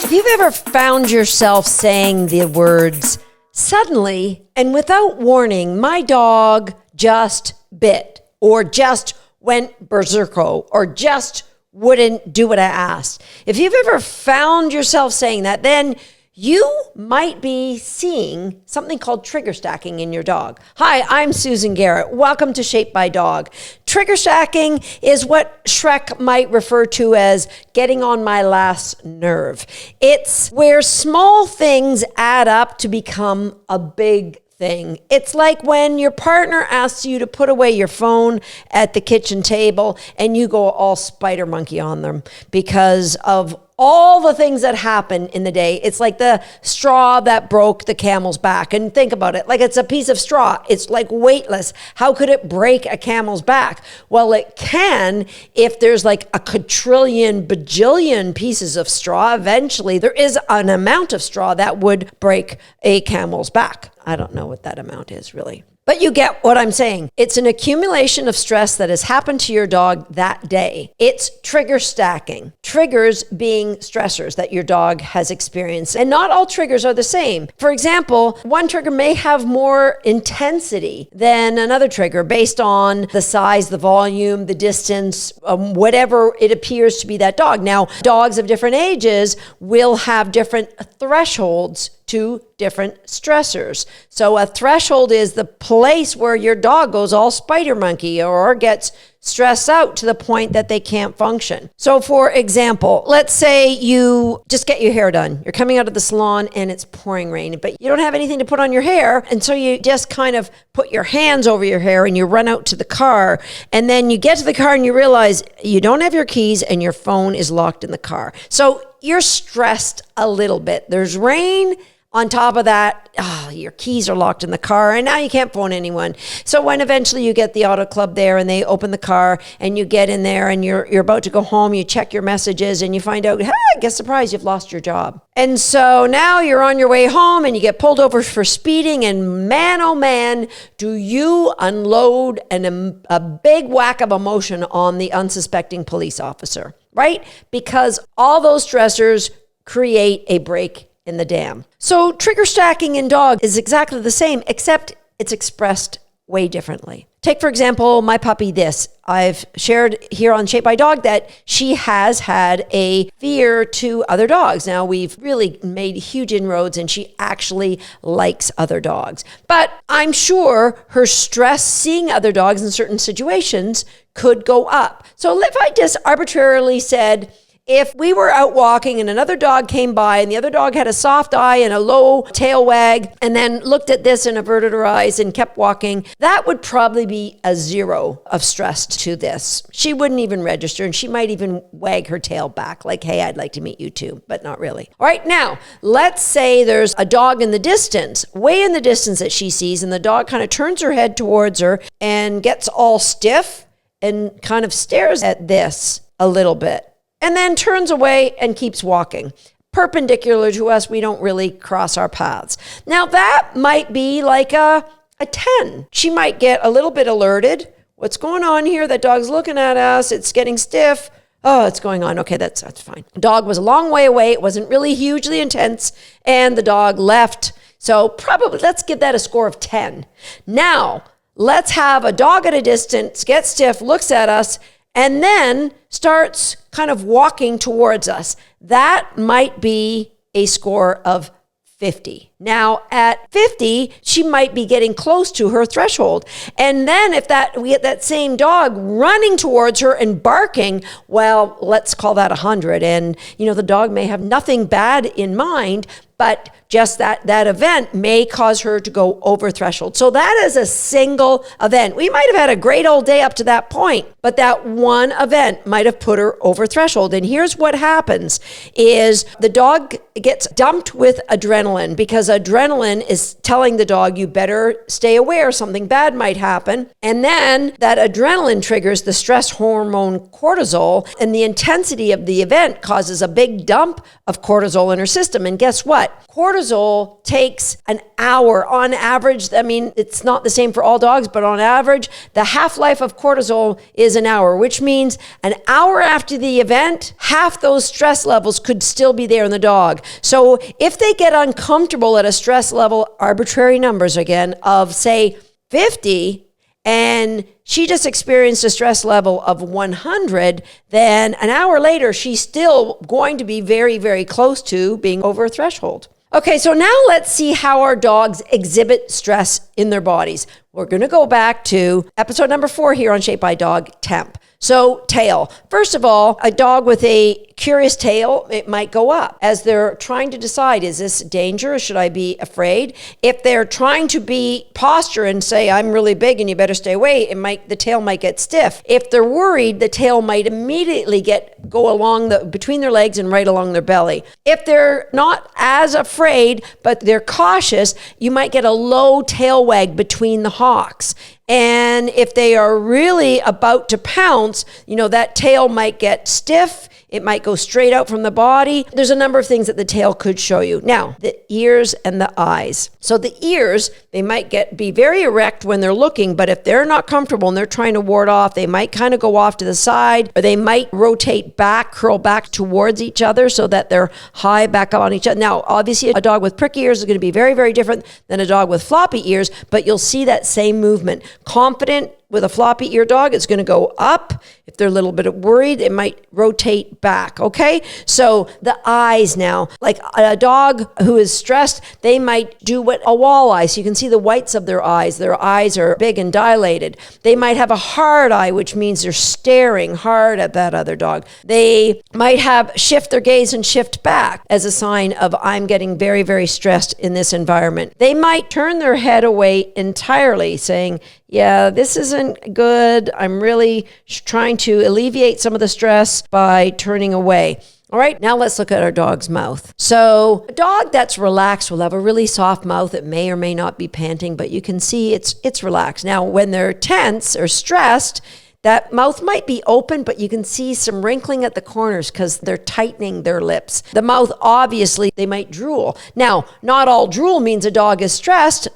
If you've ever found yourself saying the words, suddenly and without warning, my dog just bit, or just went berserko, or just wouldn't do what I asked. If you've ever found yourself saying that, then you might be seeing something called trigger stacking in your dog. Hi, I'm Susan Garrett. Welcome to Shaped by Dog. Trigger stacking is what Shrek might refer to as getting on my last nerve. It's where small things add up to become a big thing. It's like when your partner asks you to put away your phone at the kitchen table and you go all spider monkey on them because of all the things that happen in the day. It's like the straw that broke the camel's back. And think about it, like it's a piece of straw. It's like weightless. How could it break a camel's back? Well, it can if there's like a quadrillion, bajillion pieces of straw. Eventually, there is an amount of straw that would break a camel's back. I don't know what that amount is really. But you get what I'm saying. It's an accumulation of stress that has happened to your dog that day. It's trigger stacking. Triggers being stressors that your dog has experienced. And not all triggers are the same. For example, one trigger may have more intensity than another trigger based on the size, the volume, the distance, whatever it appears to be that dog. Now, dogs of different ages will have different thresholds to different stressors. So a threshold is the place where your dog goes all spider monkey or gets stressed out to the point that they can't function. So for example, let's say you just get your hair done. You're coming out of the salon and it's pouring rain, but you don't have anything to put on your hair. And so you just kind of put your hands over your hair and you run out to the car. And then you get to the car and you realize you don't have your keys and your phone is locked in the car. So you're stressed a little bit. There's rain. On top of that, your keys are locked in the car and now you can't phone anyone. So when eventually you get the auto club there and they open the car and you get in there and you're about to go home, you check your messages and you find out, hey, guess surprise, you've lost your job. And so now you're on your way home and you get pulled over for speeding and man, oh man, do you unload a big whack of emotion on the unsuspecting police officer, right? Because all those stressors create a break in the dam. So trigger stacking in dog is exactly the same, except it's expressed way differently. Take, for example, my puppy, This. I've shared here on Shaped by Dog that she has had a fear to other dogs. Now, we've really made huge inroads and she actually likes other dogs. But I'm sure her stress seeing other dogs in certain situations could go up. So if I just arbitrarily said, if we were out walking and another dog came by and the other dog had a soft eye and a low tail wag and then looked at This and averted her eyes and kept walking, that would probably be a 0 of stress to This. She wouldn't even register and she might even wag her tail back like, hey, I'd like to meet you too, but not really. All right, now, let's say there's a dog in the distance, way in the distance that she sees, and the dog kind of turns her head towards her and gets all stiff and kind of stares at This a little bit. And then turns away and keeps walking. Perpendicular to us, we don't really cross our paths. Now that might be like a 10. She might get a little bit alerted. What's going on here? That dog's looking at us. It's getting stiff. Oh, it's going on. Okay, that's fine. The dog was a long way away. It wasn't really hugely intense. And the dog left. So probably let's give that a score of 10. Now, let's have a dog at a distance, get stiff, looks at us, and then starts kind of walking towards us. That might be a score of 50. Now at 50, she might be getting close to her threshold. And then if we get that same dog running towards her and barking, well, let's call that 100. And the dog may have nothing bad in mind, but just that event may cause her to go over threshold. So that is a single event. We might have had a great old day up to that point, but that one event might have put her over threshold. And here's what happens is the dog gets dumped with adrenaline because adrenaline is telling the dog, you better stay aware, something bad might happen. And then that adrenaline triggers the stress hormone cortisol, and the intensity of the event causes a big dump of cortisol in her system. And guess what? Cortisol cortisol takes an hour on average. I mean, it's not the same for all dogs, but on average, the half-life of cortisol is an hour, which means an hour after the event, half those stress levels could still be there in the dog. So if they get uncomfortable at a stress level, arbitrary numbers again, of say 50, and she just experienced a stress level of 100, then an hour later, she's still going to be very, very close to being over a threshold. Okay, so now let's see how our dogs exhibit stress in their bodies. We're going to go back to episode number 4 here on Shape by Dog, temp. So tail. First of all, a dog with a curious tail, it might go up as they're trying to decide, is this danger or should I be afraid? If they're trying to be posture and say, I'm really big and you better stay away, the tail might get stiff. If they're worried, the tail might immediately go along between their legs and right along their belly. If they're not as afraid, but they're cautious, you might get a low tail wag between the hocks. And if they are really about to pounce, that tail might get stiff. It might go straight out from the body. There's a number of things that the tail could show you. Now, the ears and the eyes. So the ears, they might be very erect when they're looking, but if they're not comfortable and they're trying to ward off, they might kind of go off to the side, or they might rotate back, curl back towards each other so that they're high back up on each other. Now, obviously, a dog with pricky ears is going to be very, very different than a dog with floppy ears, but you'll see that same movement. Confident with a floppy ear dog, it's going to go up. If they're a little bit worried, it might rotate back, okay? So the eyes now, like a dog who is stressed, they might do what a walleye, so you can see the whites of their eyes. Their eyes are big and dilated. They might have a hard eye, which means they're staring hard at that other dog. They might shift their gaze and shift back as a sign of, I'm getting very, very stressed in this environment. They might turn their head away entirely, saying, yeah, this isn't good. I'm really trying to alleviate some of the stress by turning away. All right, now let's look at our dog's mouth. So a dog that's relaxed will have a really soft mouth. It may or may not be panting, but you can see it's relaxed. Now, when they're tense or stressed, that mouth might be open, but you can see some wrinkling at the corners because they're tightening their lips. The mouth, obviously, they might drool. Now, not all drool means a dog is stressed.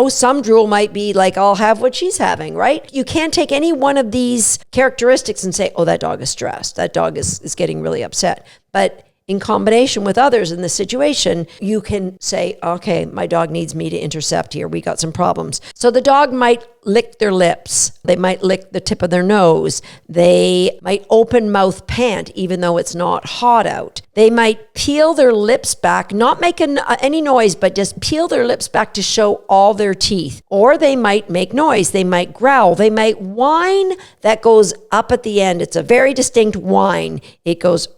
Some drool might be like, I'll have what she's having, right? You can't take any one of these characteristics and say, oh, that dog is stressed. That dog is getting really upset. But in combination with others in the situation, you can say, okay, my dog needs me to intercept here. We got some problems. So the dog might lick their lips. They might lick the tip of their nose. They might open mouth pant, even though it's not hot out. They might peel their lips back, not making any noise, but just peel their lips back to show all their teeth. Or they might make noise. They might growl. They might whine that goes up at the end. It's a very distinct whine. It goes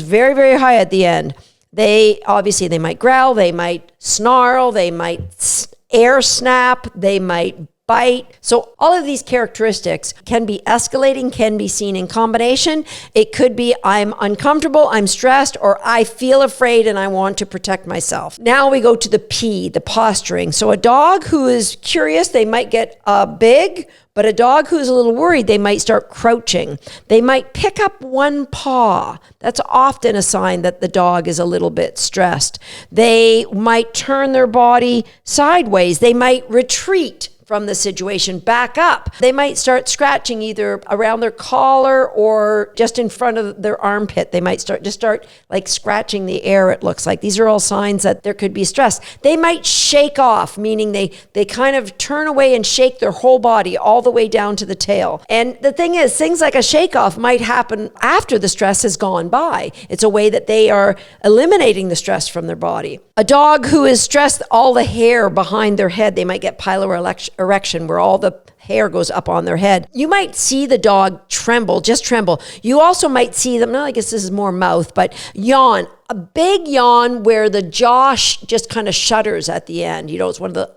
very, very high at the end. They might growl, they might snarl, they might air snap, they might bite. So all of these characteristics can be escalating, can be seen in combination. It could be I'm uncomfortable, I'm stressed, or I feel afraid and I want to protect myself. Now we go to the P, the posturing. So a dog who is curious, they might get big, but a dog who's a little worried, they might start crouching. They might pick up one paw. That's often a sign that the dog is a little bit stressed. They might turn their body sideways. They might retreat from the situation, back up. They might start scratching either around their collar or just in front of their armpit. They might start like scratching the air, it looks like. These are all signs that there could be stress. They might shake off, meaning they kind of turn away and shake their whole body all the way down to the tail. And the thing is, things like a shake off might happen after the stress has gone by. It's a way that they are eliminating the stress from their body. A dog who is stressed, all the hair behind their head, they might get piloerection, where all the hair goes up on their head. You might see the dog tremble, just tremble. You also might see them, I guess this is more mouth, but yawn. A big yawn where the jaw just kind of shudders at the end. It's one of the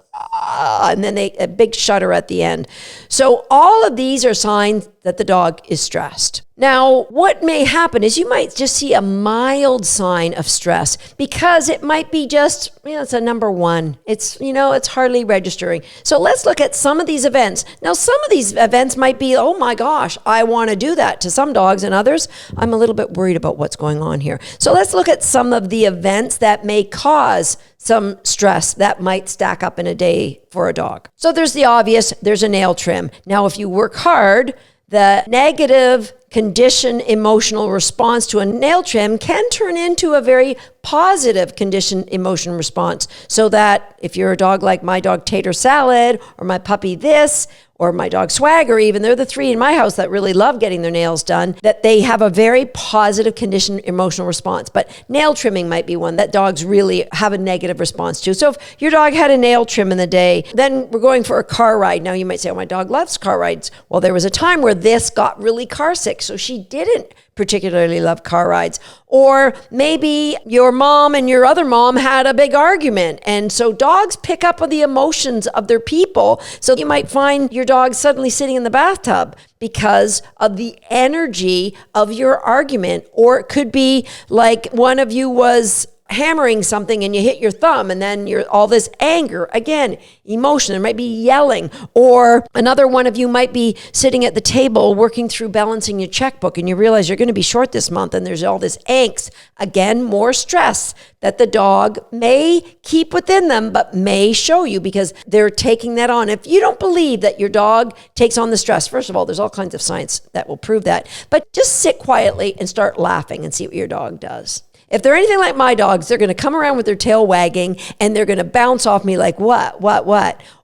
and then a big shudder at the end. So all of these are signs that the dog is stressed. Now, what may happen is you might just see a mild sign of stress because it might be just, it's a number 1. It's hardly registering. So let's look at some of these events. Now, some of these events might be, oh my gosh, I want to do that to some dogs, and others, I'm a little bit worried about what's going on here. So let's look at some of the events that may cause some stress that might stack up in a day for a dog. So there's the obvious, there's a nail trim. Now, if you work hard, the negative condition emotional response to a nail trim can turn into a very positive condition emotion response. So that if you're a dog like my dog Tater Salad, or my puppy This, or my dog Swagger even, they're the 3 in my house that really love getting their nails done, that they have a very positive condition emotional response. But nail trimming might be one that dogs really have a negative response to. So if your dog had a nail trim in the day, then we're going for a car ride. Now you might say, oh, my dog loves car rides. Well, there was a time where This got really car sick, so she didn't particularly love car rides. Or maybe your mom and your other mom had a big argument. And so dogs pick up on the emotions of their people. So you might find your dog suddenly sitting in the bathtub because of the energy of your argument. Or it could be like one of you was hammering something and you hit your thumb, and then you're all this anger, again, emotion. There might be yelling. Or another one of you might be sitting at the table working through balancing your checkbook, and you realize you're going to be short this month, and there's all this angst. Again, more stress that the dog may keep within them, but may show you because they're taking that on. If you don't believe that your dog takes on the stress, first of all, there's all kinds of science that will prove that, but just sit quietly and start laughing and see what your dog does. If they're anything like my dogs, they're going to come around with their tail wagging and they're going to bounce off me like, what?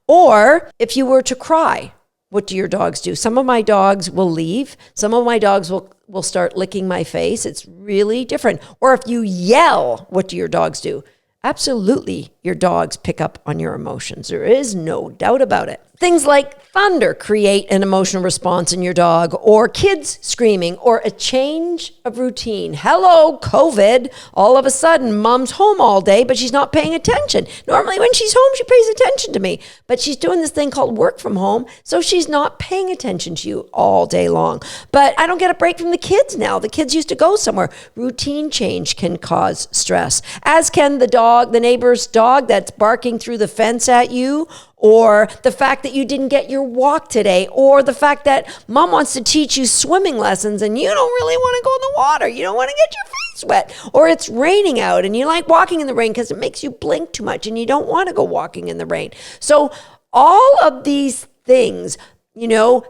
Or if you were to cry, what do your dogs do? Some of my dogs will leave. Some of my dogs will start licking my face. It's really different. Or if you yell, what do your dogs do? Absolutely, your dogs pick up on your emotions. There is no doubt about it. Things like thunder create an emotional response in your dog, or kids screaming, or a change of routine. Hello, COVID. All of a sudden, mom's home all day, but she's not paying attention. Normally, when she's home, she pays attention to me, but she's doing this thing called work from home, so she's not paying attention to you all day long. But I don't get a break from the kids now. The kids used to go somewhere. Routine change can cause stress, as can the neighbor's dog that's barking through the fence at you, or the fact that you didn't get your walk today, or the fact that mom wants to teach you swimming lessons and you don't really want to go in the water. You don't want to get your face wet, or it's raining out and you like walking in the rain because it makes you blink too much and you don't want to go walking in the rain. So all of these things,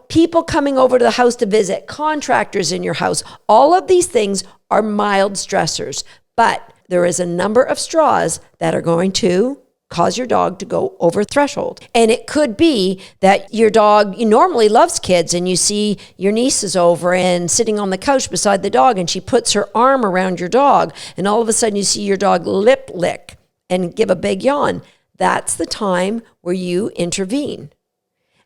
people coming over to the house to visit, contractors in your house, all of these things are mild stressors, but there is a number of straws that are going to cause your dog to go over threshold. And it could be that your dog normally loves kids, and you see your niece is over and sitting on the couch beside the dog, and she puts her arm around your dog, and all of a sudden you see your dog lip lick and give a big yawn. That's the time where you intervene.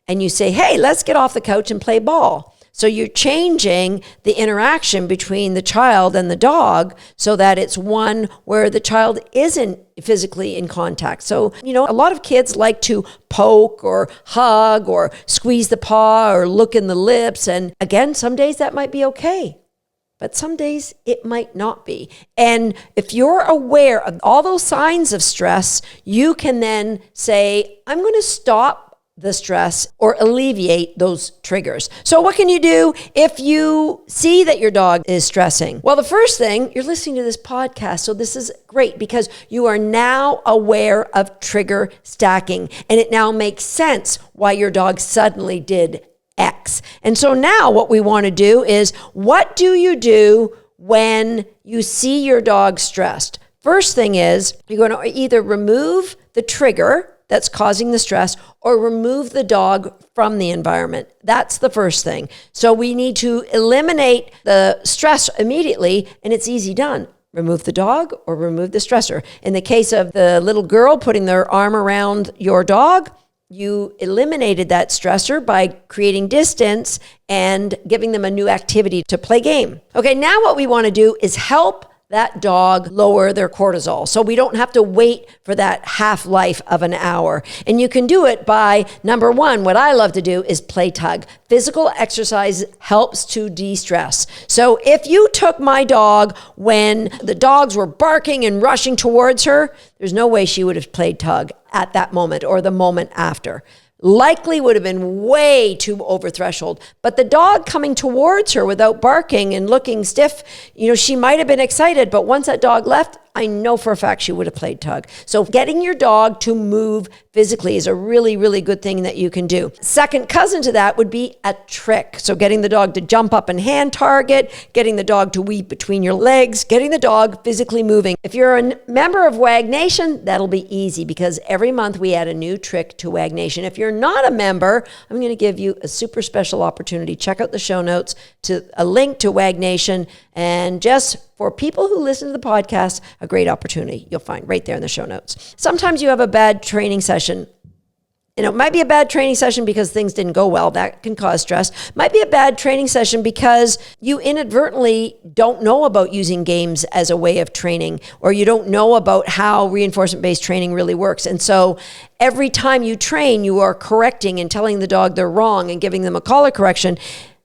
And you say, hey, let's get off the couch and play ball. So you're changing the interaction between the child and the dog so that it's one where the child isn't physically in contact. So, a lot of kids like to poke or hug or squeeze the paw or look in the lips. And again, some days that might be okay, but some days it might not be. And if you're aware of all those signs of stress, you can then say, I'm going to stop the stress or alleviate those triggers. So what can you do if you see that your dog is stressing? Well, the first thing, you're listening to this podcast, so this is great because you are now aware of trigger stacking, and it now makes sense why your dog suddenly did X. And so now what we want to do is, what do you do when you see your dog stressed? First thing is, you're going to either remove the trigger that's causing the stress or remove the dog from the environment. That's the first thing. So we need to eliminate the stress immediately, and it's easy done. Remove the dog or remove the stressor. In the case of the little girl putting their arm around your dog, you eliminated that stressor by creating distance and giving them a new activity to play game. Okay, now what we want to do is help that dog lower their cortisol. So we don't have to wait for that half-life of an hour. And you can do it by, number one, what I love to do is play tug. Physical exercise helps to de-stress. So if you took my dog when the dogs were barking and rushing towards her, there's no way she would have played tug at that moment or the moment after. Likely would have been way too over threshold. But the dog coming towards her without barking and looking stiff, she might have been excited, but once that dog left, I know for a fact she would have played tug. So getting your dog to move physically is a really, really good thing that you can do. Second cousin to that would be a trick. So getting the dog to jump up and hand target, getting the dog to weep between your legs, getting the dog physically moving. If you're a member of WAG Nation, that'll be easy because every month we add a new trick to WAG Nation. If you're not a member, I'm going to give you a super special opportunity. Check out the show notes to a link to WAG Nation, and just for people who listen to the podcast, a great opportunity you'll find right there in the show notes. Sometimes you have a bad training session. It might be a bad training session because things didn't go well. That can cause stress. Might be a bad training session because you inadvertently don't know about using games as a way of training, or you don't know about how reinforcement-based training really works. And so every time you train, you are correcting and telling the dog they're wrong and giving them a collar correction.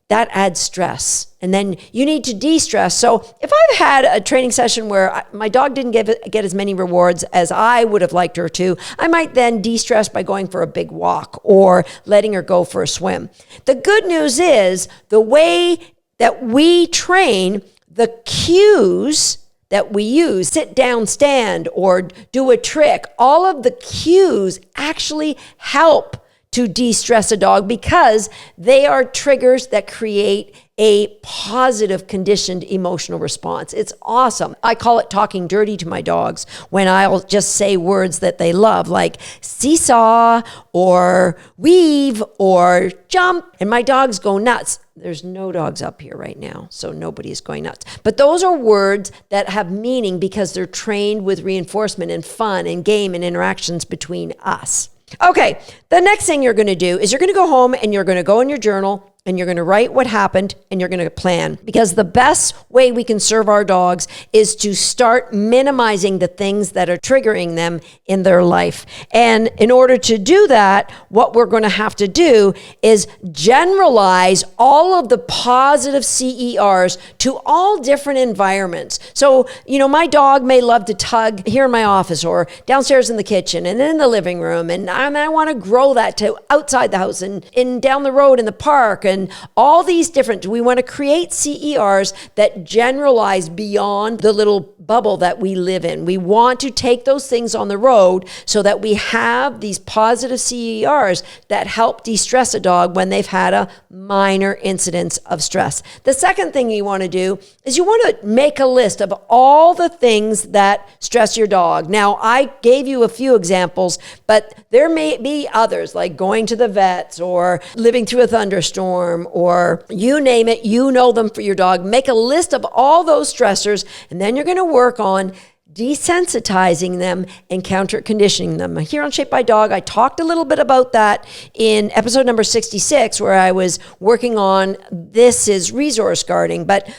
That adds stress. And then you need to de-stress. So if I've had a training session where my dog didn't get as many rewards as I would have liked her to, I might then de-stress by going for a big walk or letting her go for a swim. The good news is the way that we train, the cues that we use, sit down, stand, or do a trick, all of the cues actually help to de-stress a dog because they are triggers that create a positive conditioned emotional response. It's awesome. I call it talking dirty to my dogs when I'll just say words that they love, like seesaw or weave or jump, and my dogs go nuts. There's no dogs up here right now, so nobody's going nuts. But those are words that have meaning because they're trained with reinforcement and fun and game and interactions between us. Okay, the next thing you're going to do is you're going to go home and you're going to go in your journal and you're going to write what happened and you're going to plan. Because the best way we can serve our dogs is to start minimizing the things that are triggering them in their life. And in order to do that, what we're going to have to do is generalize all of the positive CERs to all different environments. So, my dog may love to tug here in my office or downstairs in the kitchen and in the living room. And I want to grow that to outside the house and down the road in the park and all these different, we want to create CERs that generalize beyond the little bubble that we live in. We want to take those things on the road so that we have these positive CERs that help de-stress a dog when they've had a minor incidence of stress. The second thing you want to do is you want to make a list of all the things that stress your dog. Now, I gave you a few examples, but there may be others like going to the vets or living through a thunderstorm or you name it, you know them for your dog. Make a list of all those stressors, and then you're going to work on desensitizing them and counter conditioning them. Here on Shaped by Dog, I talked a little bit about that in episode number 66, where I was working on this is resource guarding, but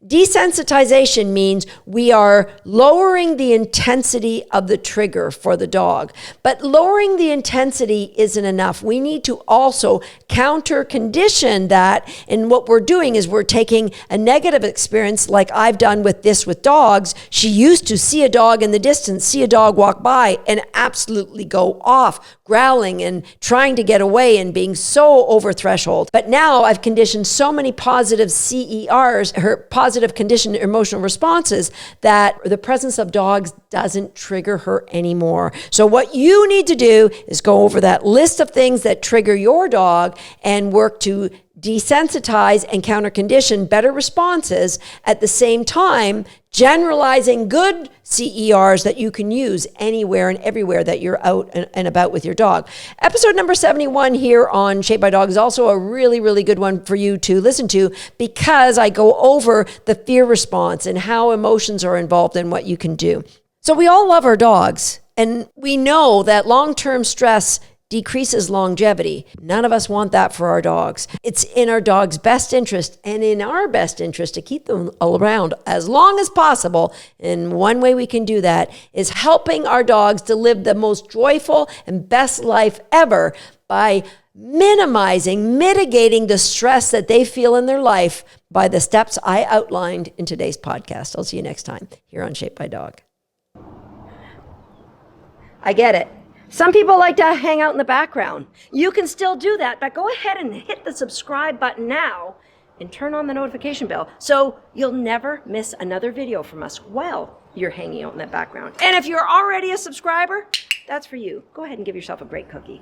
desensitization means we are lowering the intensity of the trigger for the dog. But lowering the intensity isn't enough. We need to also counter condition that. And what we're doing is we're taking a negative experience like I've done with dogs. She used to see a dog in the distance, see a dog walk by and absolutely go off, growling and trying to get away and being so over threshold. But now I've conditioned so many positive CERs, her positive conditioned emotional responses, that the presence of dogs doesn't trigger her anymore. So what you need to do is go over that list of things that trigger your dog and work to desensitize and counter condition better responses, at the same time generalizing good CERs that you can use anywhere and everywhere that you're out and about with your dog. Episode number 71 here on Shaped by Dog is also a really, really good one for you to listen to, because I go over the fear response and how emotions are involved in what you can do. So we all love our dogs, and we know that long-term stress decreases longevity. None of us want that for our dogs. It's in our dog's best interest and in our best interest to keep them around as long as possible. And one way we can do that is helping our dogs to live the most joyful and best life ever by mitigating the stress that they feel in their life by the steps I outlined in today's podcast. I'll see you next time here on Shaped by Dog. I get it. Some people like to hang out in the background. You can still do that, but go ahead and hit the subscribe button now and turn on the notification bell so you'll never miss another video from us while you're hanging out in that background. And if you're already a subscriber, that's for you. Go ahead and give yourself a great cookie.